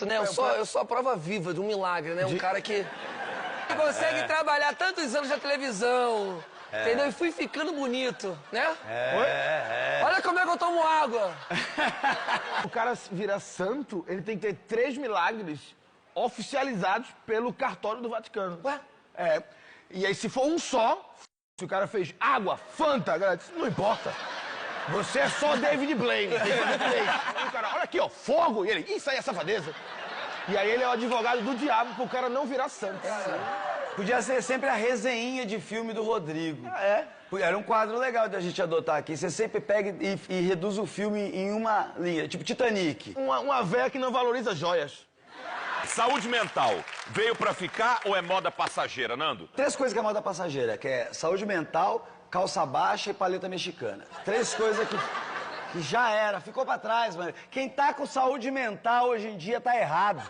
Né? Eu sou a prova viva de um milagre, né? Um cara que consegue trabalhar tantos anos na televisão, entendeu? E fui ficando bonito, né? Olha como é que eu tomo água. O cara vira santo, ele tem que ter 3 milagres oficializados pelo cartório do Vaticano. Ué? E aí se for um só, se o cara fez água, Fanta, a galera diz, não importa. Você é só David Blaine, tem que fazer 3. E o cara, olha aqui, ó, fogo. E ele, isso aí é safadeza. E aí ele é o advogado do diabo pro cara não virar santo. Podia ser sempre a resenha de filme do Rodrigo. Era um quadro legal da gente adotar aqui. Você sempre pega e reduz o filme em uma linha, tipo Titanic. Uma véia que não valoriza joias. Saúde mental, veio pra ficar ou é moda passageira, Nando? 3 coisas que é moda passageira, que é saúde mental, calça baixa e paleta mexicana. 3 coisas que já era, ficou pra trás, mano. Quem tá com saúde mental hoje em dia tá errado.